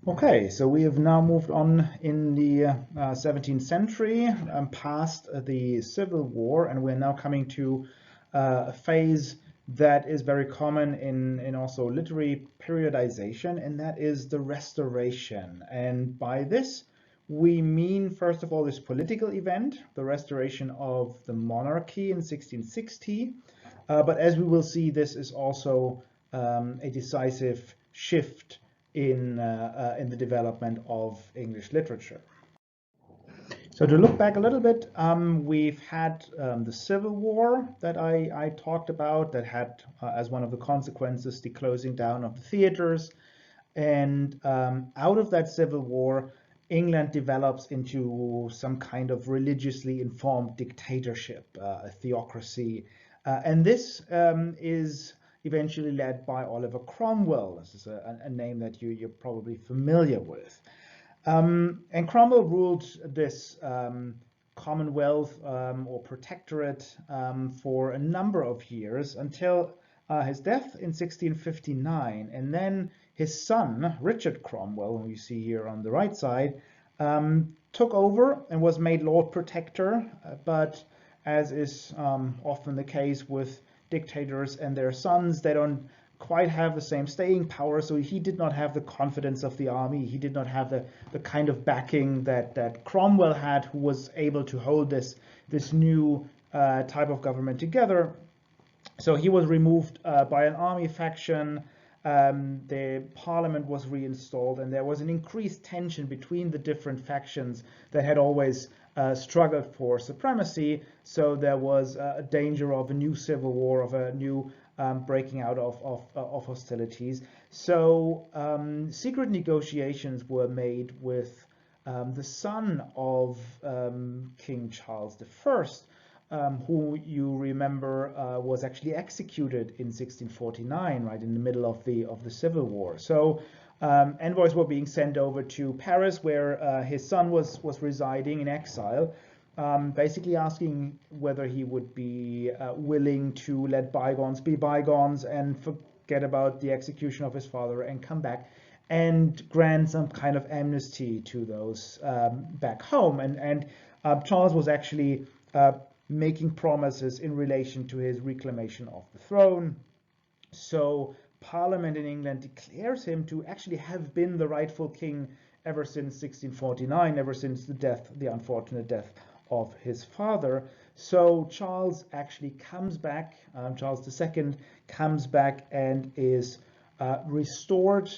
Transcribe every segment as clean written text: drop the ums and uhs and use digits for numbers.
Okay, so we have now moved on in the 17th century, past the Civil War, and we're now coming to a phase that is very common in also literary periodization, and that is the Restoration. And by this, we mean, first of all, this political event, the restoration of the monarchy in 1660. But as we will see, this is also a decisive shift in the development of English literature. So to look back a little bit, we've had the Civil War that I talked about, that had as one of the consequences the closing down of the theaters. And out of that Civil War, England develops into some kind of religiously informed dictatorship, a theocracy. And this is eventually led by Oliver Cromwell. This is a name that you're probably familiar with. And Cromwell ruled this Commonwealth or protectorate for a number of years until his death in 1659. And then his son, Richard Cromwell, who you see here on the right side, took over and was made Lord Protector. But as is often the case with dictators and their sons, they don't quite have the same staying power, so he did not have the confidence of the army. He did not have the kind of backing that Cromwell had, who was able to hold this new type of government together. So he was removed by an army faction. The parliament was reinstalled, and there was an increased tension between the different factions that had always struggled for supremacy. So there was a danger of a new civil war, of a new breaking out of hostilities. So secret negotiations were made with the son of King Charles I, who you remember was actually executed in 1649, right in the middle of the Civil War. So envoys were being sent over to Paris, where his son was residing in exile, basically asking whether he would be willing to let bygones be bygones and forget about the execution of his father and come back and grant some kind of amnesty to those back home. And Charles was actually making promises in relation to his reclamation of the throne. So Parliament in England declares him to actually have been the rightful king ever since 1649, ever since the unfortunate death of his father. So Charles actually comes back, Charles II comes back and is restored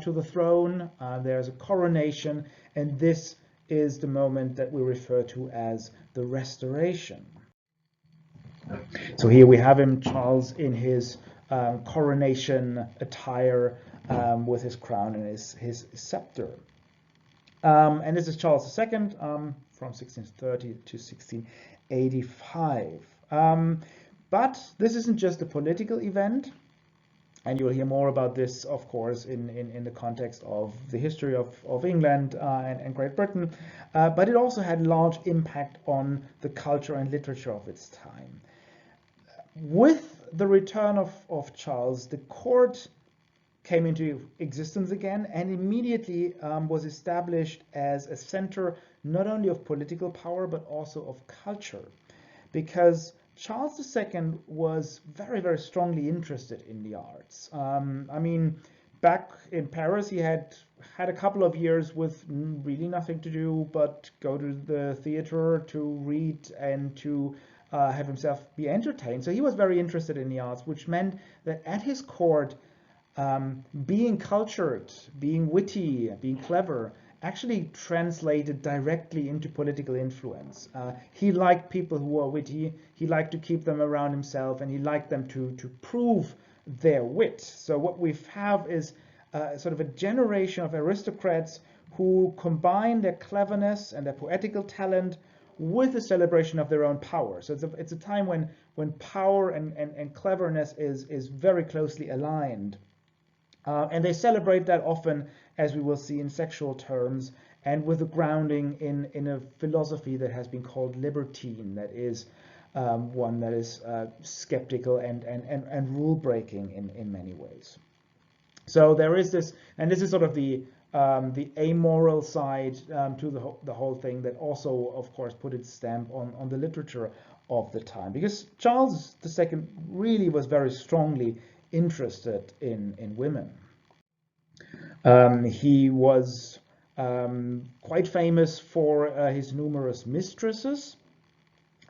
to the throne. There's a coronation, and this is the moment that we refer to as the Restoration. So here we have him, Charles, in his coronation attire with his crown and his scepter. And this is Charles II from 1630 to 1685. But this isn't just a political event, and you'll hear more about this, of course, in the context of the history of England and Great Britain, but it also had large impact on the culture and literature of its time. With the return of Charles, the court came into existence again and immediately was established as a center not only of political power but also of culture, because Charles II was very, very strongly interested in the arts. I mean, back in Paris, he had a couple of years with really nothing to do but go to the theater to read and to have himself be entertained. So he was very interested in the arts, which meant that at his court, being cultured, being witty, being clever, actually translated directly into political influence. He liked people who were witty, he liked to keep them around himself, and he liked them to prove their wit. So what we have is sort of a generation of aristocrats who combine their cleverness and their poetical talent with the celebration of their own power. So it's a time when power and cleverness is very closely aligned. And they celebrate that often, as we will see, in sexual terms and with a grounding in a philosophy that has been called libertine, that is one that is skeptical and rule-breaking in many ways. So there is this, and this is sort of the the amoral side to the whole thing that also, of course, put its stamp on the literature of the time. Because Charles II really was very strongly interested in women. He was quite famous for his numerous mistresses,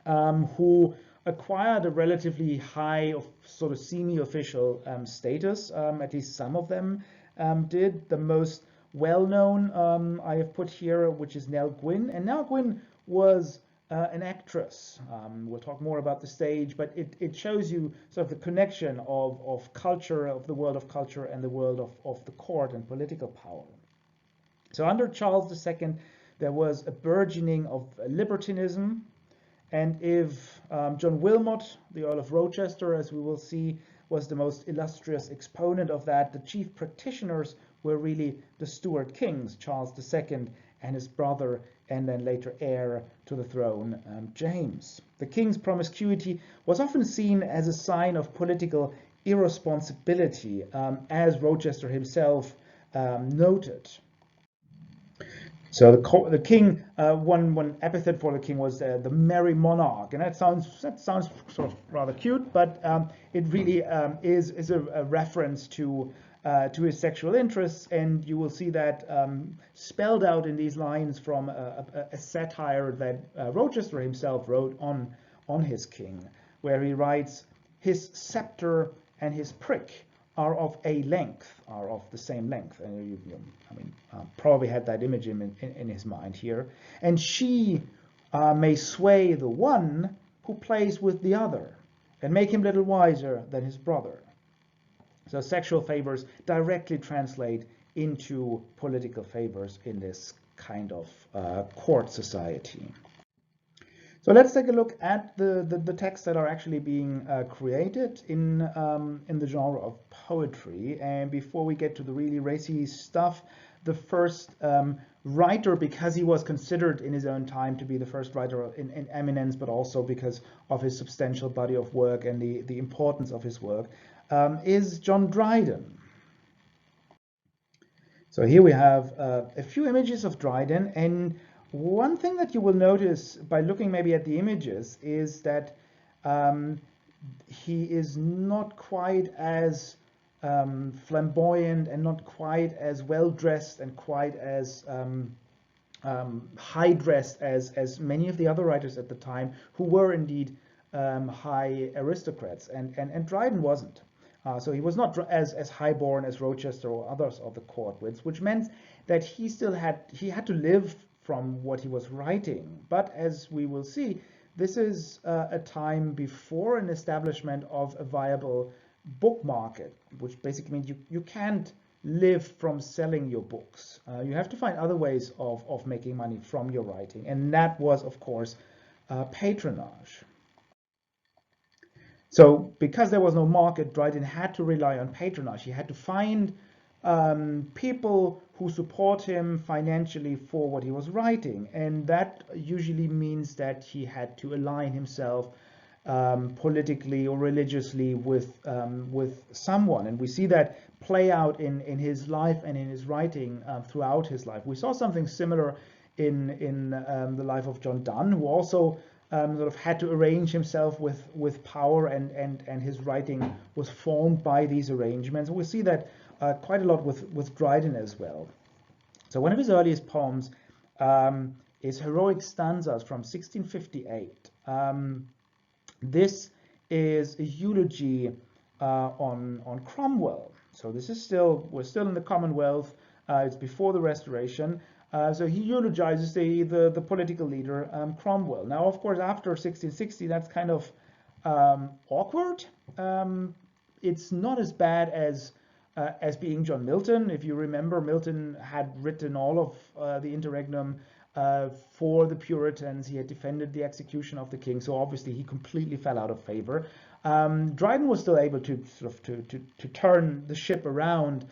who acquired a relatively high sort of semi-official status. At least some of them did. The most well-known I have put here, which is Nell Gwyn. And Nell Gwyn was an actress. We'll talk more about the stage, but it shows you sort of the connection of culture, of the world of culture and the world of the court and political power. So under Charles II, there was a burgeoning of libertinism. And if John Wilmot, the Earl of Rochester, as we will see, was the most illustrious exponent of that, the chief practitioners were really the Stuart kings, Charles II and his brother, and then later heir to the throne, James. The king's promiscuity was often seen as a sign of political irresponsibility, as Rochester himself noted. So the king, one epithet for the king was the merry monarch, and that sounds sort of rather cute, but it really is a reference to his sexual interests, and you will see that spelled out in these lines from a satire that Rochester himself wrote on his king, where he writes, "His scepter and his prick are of the same length." And probably had that image in his mind here. "And she may sway the one who plays with the other, and make him little wiser than his brother." So sexual favors directly translate into political favors in this kind of court society. So let's take a look at the texts that are actually being created in the genre of poetry. And before we get to the really racy stuff, the first writer, because he was considered in his own time to be the first writer in eminence, but also because of his substantial body of work and the importance of his work, is John Dryden. So here we have a few images of Dryden, and one thing that you will notice by looking maybe at the images is that he is not quite as flamboyant and not quite as well dressed and quite as high dressed as many of the other writers at the time, who were indeed high aristocrats, and Dryden wasn't. So he was not as highborn as Rochester or others of the court wits, which meant that he had to live from what he was writing. But as we will see, this is a time before an establishment of a viable book market, which basically means you can't live from selling your books. You have to find other ways of making money from your writing, and that was, of course, patronage. So because there was no market, Dryden had to rely on patronage. He had to find people who support him financially for what he was writing, and that usually means that he had to align himself politically or religiously with someone, and we see that play out in his life and in his writing throughout his life. We saw something similar in the life of John Donne, who also sort of had to arrange himself with power, and his writing was formed by these arrangements. We see that quite a lot with Dryden as well. So one of his earliest poems is Heroic Stanzas from 1658. This is a eulogy on Cromwell. So this is we're still in the Commonwealth. It's before the Restoration. So he eulogizes the political leader Cromwell. Now, of course, after 1660, that's kind of awkward. It's not as bad as being John Milton. If you remember, Milton had written all of the interregnum for the Puritans. He had defended the execution of the king, so obviously he completely fell out of favor. Dryden was still able to sort of to turn the ship around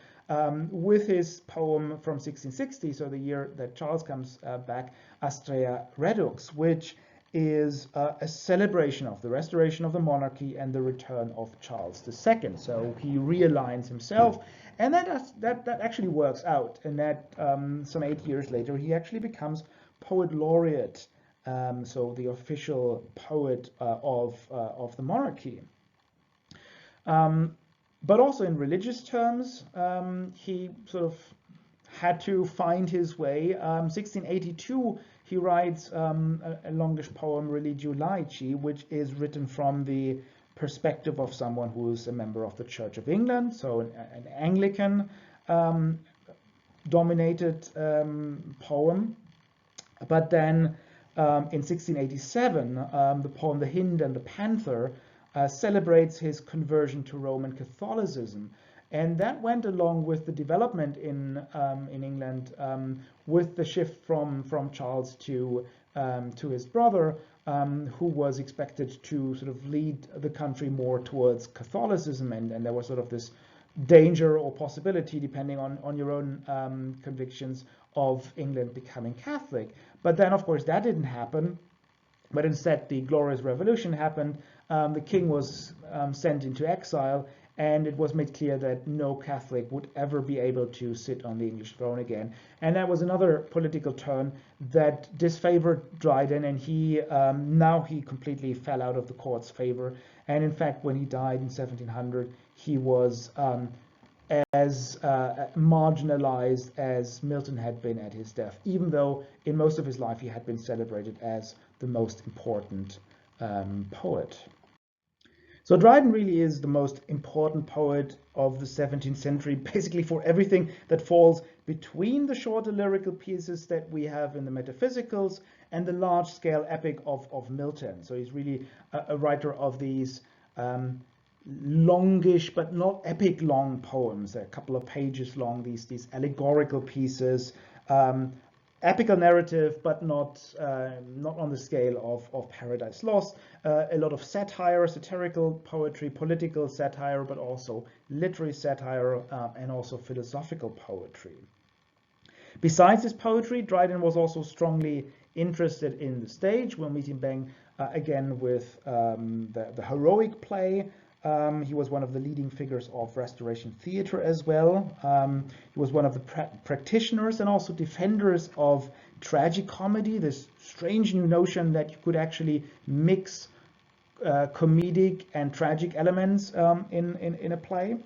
with his poem from 1660, so the year that Charles comes back, Astrea Redux, which is a celebration of the restoration of the monarchy and the return of Charles II. So he realigns himself, and that actually works out. And that some 8 years later, he actually becomes poet laureate, so the official poet of the monarchy. But also in religious terms, he sort of had to find his way. 1682, he writes a longish poem, Religio Laici, which is written from the perspective of someone who is a member of the Church of England, so an Anglican dominated poem. But then in 1687, the poem The Hind and the Panther celebrates his conversion to Roman Catholicism. And that went along with the development in England, with the shift from Charles to his brother, who was expected to sort of lead the country more towards Catholicism, and there was sort of this danger or possibility, depending on your own convictions, of England becoming Catholic. But then, of course, that didn't happen. But instead, the Glorious Revolution happened. The king was sent into exile, and it was made clear that no Catholic would ever be able to sit on the English throne again. And that was another political turn that disfavored Dryden, and now he completely fell out of the court's favor. And in fact, when he died in 1700, he was as marginalized as Milton had been at his death, even though in most of his life he had been celebrated as the most important poet. So Dryden really is the most important poet of the 17th century, basically for everything that falls between the shorter lyrical pieces that we have in the Metaphysicals and the large-scale epic of Milton. So he's really a writer of these longish but not epic long poems, a couple of pages long, these allegorical pieces, epical narrative, but not on the scale of Paradise Lost. A lot of satire, satirical poetry, political satire, but also literary satire, and also philosophical poetry. Besides his poetry, Dryden was also strongly interested in the stage. We'll meet him again with the heroic play. He was one of the leading figures of Restoration theatre as well. He was one of the practitioners and also defenders of tragicomedy, this strange new notion that you could actually mix comedic and tragic elements in a play.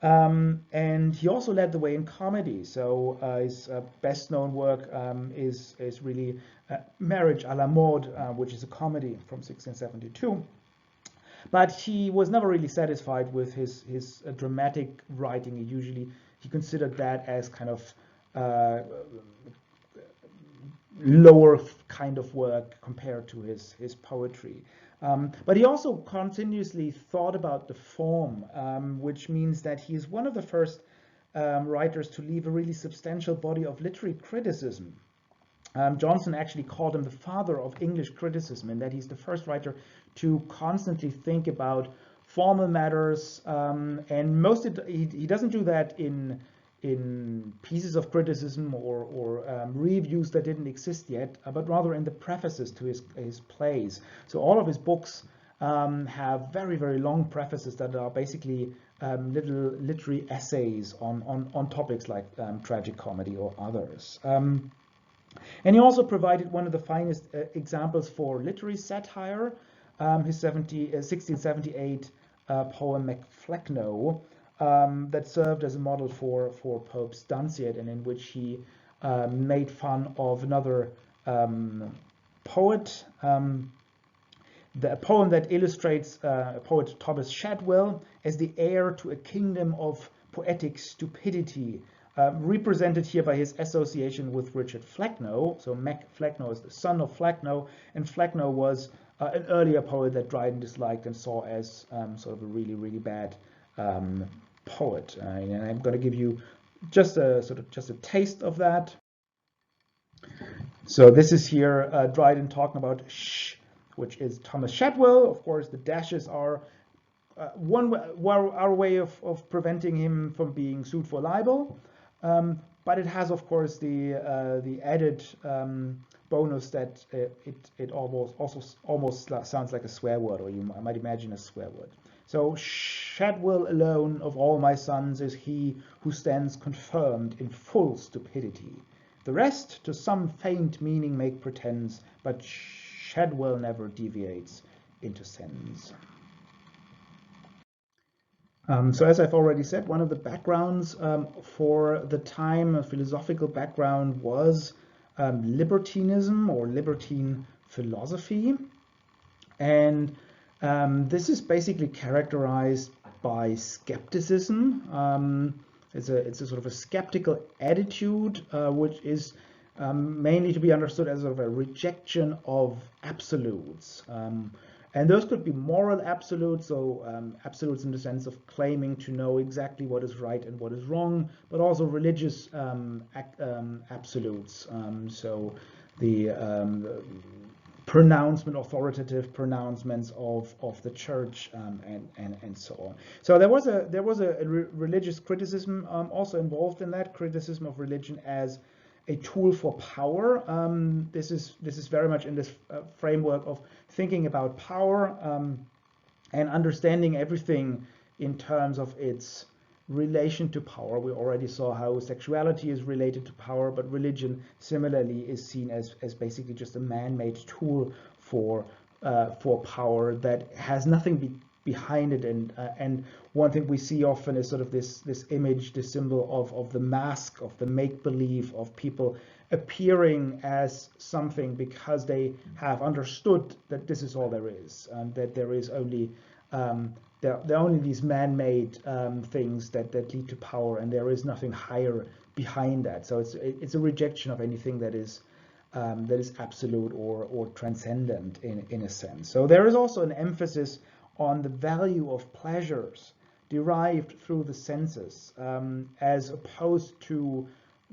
And he also led the way in comedy. So his best known work is really Marriage à la Mode, which is a comedy from 1672. But he was never really satisfied with his dramatic writing. He considered that as kind of lower kind of work compared to his poetry. But he also continuously thought about the form, which means that he is one of the first writers to leave a really substantial body of literary criticism. Johnson actually called him the father of English criticism, in that he's the first writer to constantly think about formal matters, and he doesn't do that in pieces of criticism or reviews that didn't exist yet, but rather in the prefaces to his plays. So all of his books have very, very long prefaces that are basically little literary essays on topics like tragic comedy or others. And he also provided one of the finest examples for literary satire, his 1678 poem Macflecknoe, that served as a model for Pope's Dunciad, and in which he made fun of another poet. The poem that illustrates poet Thomas Shadwell as the heir to a kingdom of poetic stupidity, represented here by his association with Richard Flecknoe. So Macflecknoe is the son of Flecknoe, and Flecknoe was an earlier poet that Dryden disliked and saw as sort of a really, really bad poet. And I'm going to give you just a taste of that. So this is here Dryden talking about Sh, which is Thomas Shadwell. Of course, the dashes are our way of preventing him from being sued for libel. But it has, of course, the added bonus that it almost sounds like a swear word, or you might imagine a swear word. So Shadwell alone of all my sons is he who stands confirmed in full stupidity. The rest to some faint meaning make pretense, but Shadwell never deviates into sense. So as I've already said, one of the backgrounds for the time, a philosophical background, was libertinism or libertine philosophy. And this is basically characterized by skepticism. It's a sort of a skeptical attitude, which is mainly to be understood as sort of a rejection of absolutes. And those could be moral absolutes, so absolutes in the sense of claiming to know exactly what is right and what is wrong, but also religious absolutes. So the authoritative pronouncements of the church, and so on. So there was a religious criticism also involved in that, criticism of religion as a tool for power. This is very much in this framework of thinking about power and understanding everything in terms of its relation to power. We already saw how sexuality is related to power, but religion similarly is seen as basically just a man-made tool for power that has nothing behind it. And one thing we see often is sort of this image, this symbol of the mask, of the make-believe, of people appearing as something because they have understood that this is all there is, and that there is only there are only these man-made things that lead to power, and there is nothing higher behind that. So it's a rejection of anything that is absolute or transcendent in a sense. So there is also an emphasis on the value of pleasures derived through the senses, as opposed to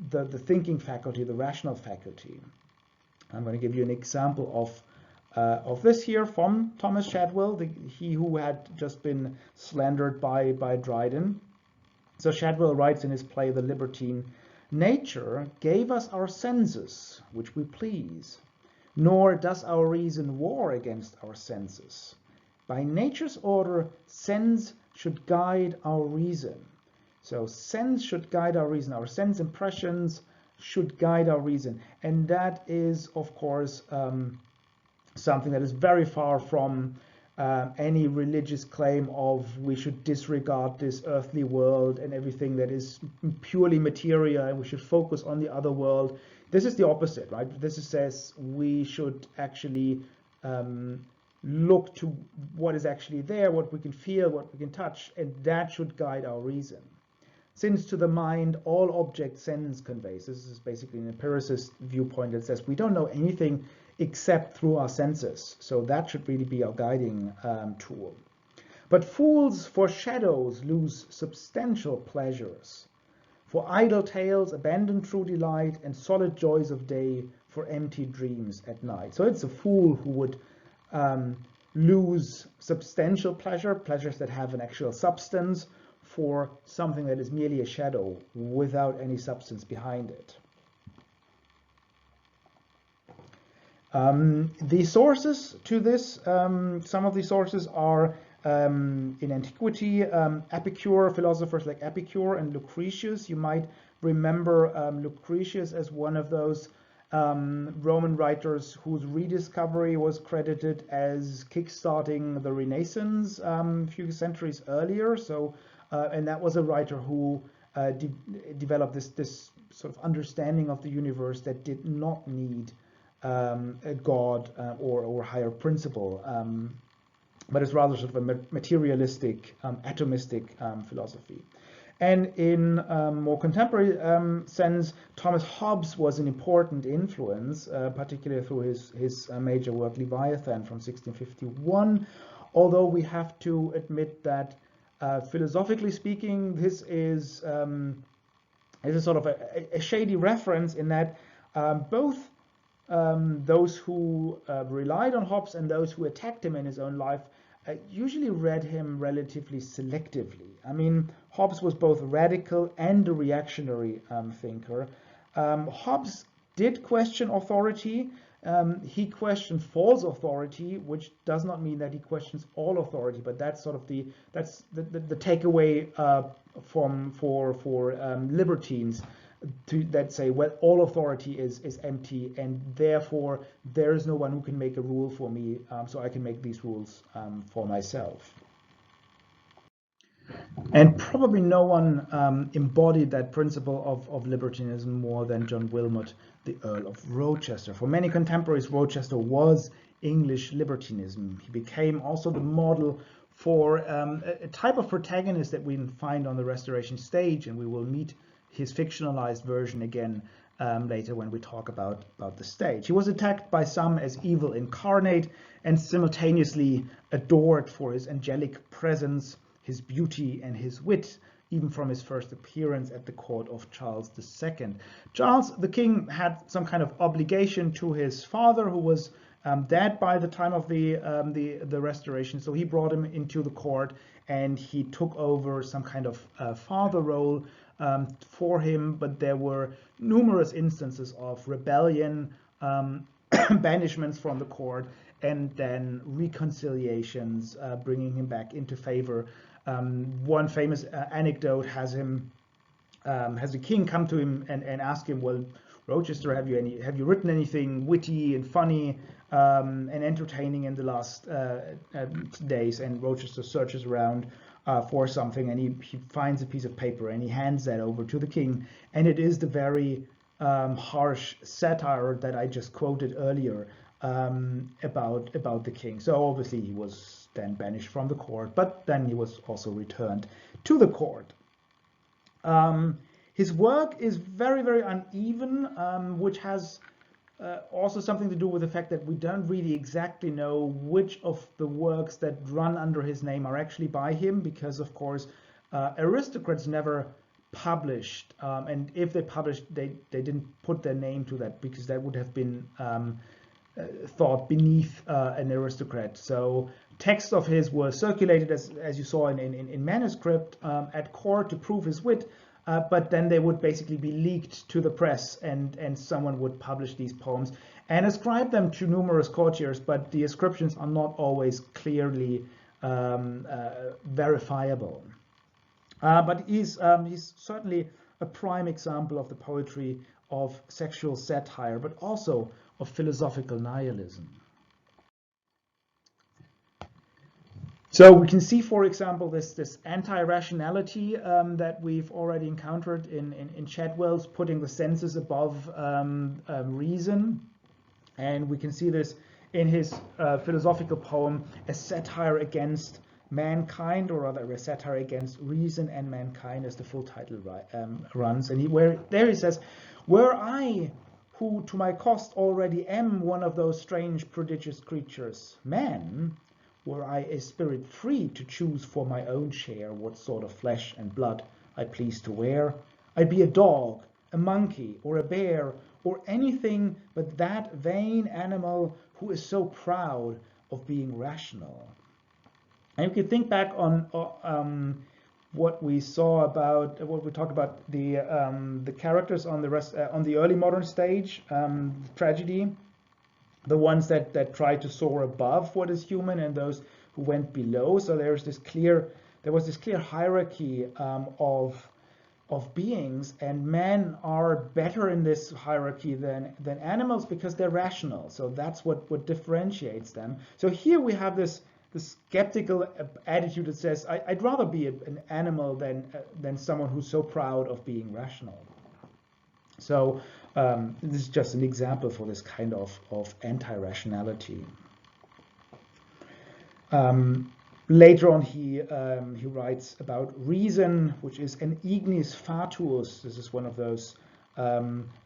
the thinking faculty, the rational faculty. I'm going to give you an example of this here from Thomas Shadwell, he who had just been slandered by Dryden. So Shadwell writes in his play The Libertine, "Nature gave us our senses, which we please, nor does our reason war against our senses. By nature's order, sense should guide our reason." So sense should guide our reason. Our sense impressions should guide our reason. And that is, of course, something that is very far from any religious claim of we should disregard this earthly world and everything that is purely material, and we should focus on the other world. This is the opposite, right? This says we should actually look to what is actually there, what we can feel, what we can touch, and that should guide our reason. Since to the mind all object sense conveys. This is basically an empiricist viewpoint that says we don't know anything except through our senses. So that should really be our guiding tool. But fools for shadows lose substantial pleasures. For idle tales abandon true delight, and solid joys of day for empty dreams at night. So it's a fool who would lose substantial pleasures that have an actual substance, for something that is merely a shadow without any substance behind it. The sources to this, some of the sources are in antiquity, Epicure, philosophers like Epicure and Lucretius. You might remember Lucretius as one of those Roman writers whose rediscovery was credited as kickstarting the Renaissance a few centuries earlier. So, and that was a writer who developed this sort of understanding of the universe that did not need a god or higher principle, but it's rather sort of a materialistic, atomistic philosophy. And in more contemporary sense, Thomas Hobbes was an important influence, particularly through his major work Leviathan from 1651, although we have to admit that philosophically speaking, this is a sort of a shady reference in that both those who relied on Hobbes and those who attacked him in his own life usually read him relatively selectively. I mean, Hobbes was both radical and a reactionary thinker. Hobbes did question authority, he questions false authority, which does not mean that he questions all authority, but that's sort of the takeaway for libertines that say, well, all authority is empty, and therefore there is no one who can make a rule for me, so I can make these rules for myself. And probably no one embodied that principle of libertinism more than John Wilmot, the Earl of Rochester. For many contemporaries, Rochester was English libertinism. He became also the model for a type of protagonist that we find on the Restoration stage, and we will meet his fictionalized version again later when we talk about the stage. He was attacked by some as evil incarnate and simultaneously adored for his angelic presence, his beauty, and his wit, even from his first appearance at the court of Charles II. Charles, the king, had some kind of obligation to his father, who was dead by the time of the Restoration. So he brought him into the court, and he took over some kind of father role for him. But there were numerous instances of rebellion, banishments from the court, and then reconciliations, bringing him back into favor. One famous anecdote has the king come to him and ask him, well, Rochester, have you written anything witty and funny and entertaining in the last days? And Rochester searches around for something, and he finds a piece of paper, and he hands that over to the king, and it is the very harsh satire that I just quoted earlier about the king. So obviously he was then banished from the court, but then he was also returned to the court. His work is very, very uneven, which has also something to do with the fact that we don't really exactly know which of the works that run under his name are actually by him, because of course aristocrats never published, and if they published, they didn't put their name to that, because that would have been thought beneath an aristocrat. So texts of his were circulated, as you saw in manuscript at court to prove his wit, but then they would basically be leaked to the press, and someone would publish these poems and ascribe them to numerous courtiers, but the ascriptions are not always clearly verifiable. But he's certainly a prime example of the poetry of sexual satire, but also of philosophical nihilism. So we can see, for example, this anti-rationality that we've already encountered in Chadwell's putting the senses above reason. And we can see this in his philosophical poem, A Satire Against Mankind, or rather a satire against reason and mankind, as the full title runs. And he says, were I, who to my cost already am one of those strange prodigious creatures, man, were I a spirit free to choose for my own share what sort of flesh and blood I please to wear, I'd be a dog, a monkey, or a bear, or anything but that vain animal who is so proud of being rational. And you can think back on what we saw about, what we talked about, the characters on the early modern stage, tragedy. The ones that try to soar above what is human, and those who went below. So there was this clear hierarchy of beings, and men are better in this hierarchy than animals because they're rational. So that's what differentiates them. So here we have this skeptical attitude that says, I'd rather be an animal than someone who's so proud of being rational. So this is just an example for this kind of anti-rationality. Later on, he writes about reason, which is an ignis fatuus. This is one of those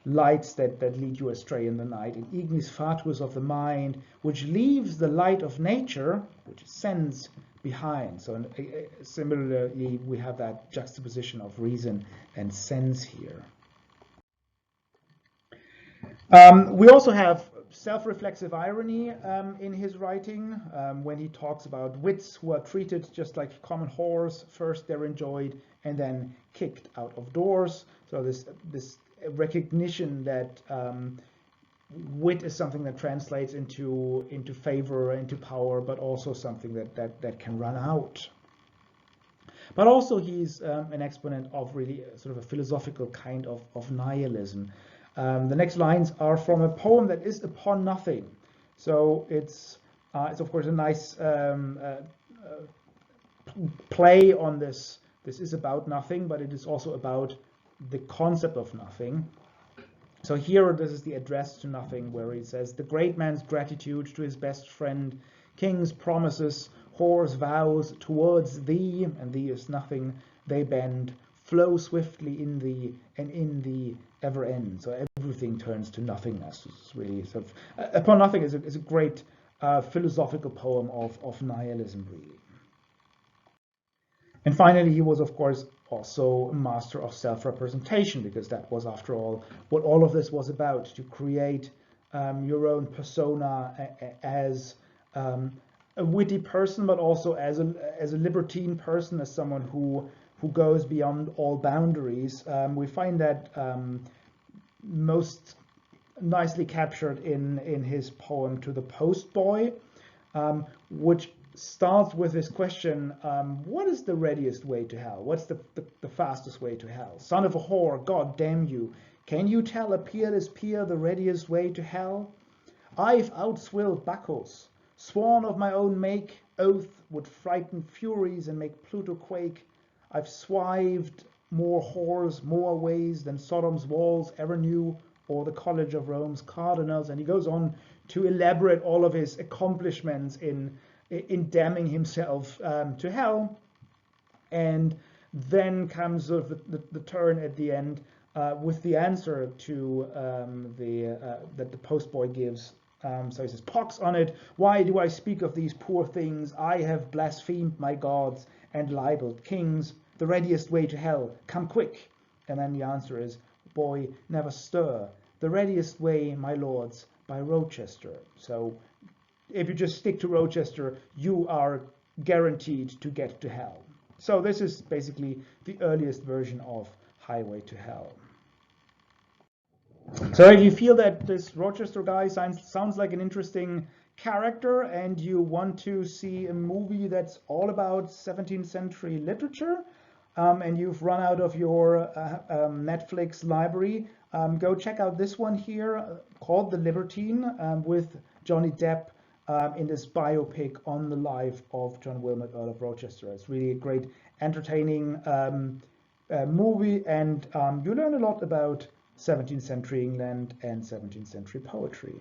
lights that lead you astray in the night, an ignis fatuus of the mind, which leaves the light of nature, which is sense, behind. So similarly, we have that juxtaposition of reason and sense here. We also have self-reflexive irony in his writing, when he talks about wits who are treated just like common whores. First they're enjoyed and then kicked out of doors. So this recognition that wit is something that translates into favor, into power, but also something that can run out. But also he's an exponent of really sort of a philosophical kind of nihilism. The next lines are from a poem that is upon nothing. So it's of course a nice play on this. This is about nothing, but it is also about the concept of nothing. So here, this is the address to nothing, where he says, the great man's gratitude to his best friend, king's promises, whore's vows towards thee, and thee is nothing, they bend, flow swiftly in thee, and in thee ever end. So everything turns to nothingness. It's really sort of, upon nothing is a great philosophical poem of nihilism, really. And finally, he was, of course, also a master of self-representation, because that was, after all, what all of this was about, to create your own persona as a witty person, but also as a libertine person, as someone who goes beyond all boundaries. We find that most nicely captured in his poem To the Postboy, which starts with this question, what is the readiest way to hell? What's the fastest way to hell? Son of a whore, God damn you, can you tell a peerless peer the readiest way to hell? I've outswilled Bacchus, sworn of my own make, oath would frighten furies and make Pluto quake. I've swived more whores, more ways than Sodom's walls ever knew, or the College of Rome's cardinals. And he goes on to elaborate all of his accomplishments in damning himself to hell. And then comes sort of the turn at the end with the answer to that the postboy gives. So he says, pox on it, why do I speak of these poor things? I have blasphemed my gods and libeled kings. The readiest way to hell, come quick. And then the answer is, boy, never stir. The readiest way, my lords, by Rochester. So if you just stick to Rochester, you are guaranteed to get to hell. So this is basically the earliest version of Highway to Hell. So if you feel that this Rochester guy sounds like an interesting character, and you want to see a movie that's all about 17th century literature, and you've run out of your Netflix library, go check out this one here called The Libertine, with Johnny Depp in this biopic on the life of John Wilmot, Earl of Rochester. It's really a great, entertaining movie, and you learn a lot about 17th century England and 17th century poetry.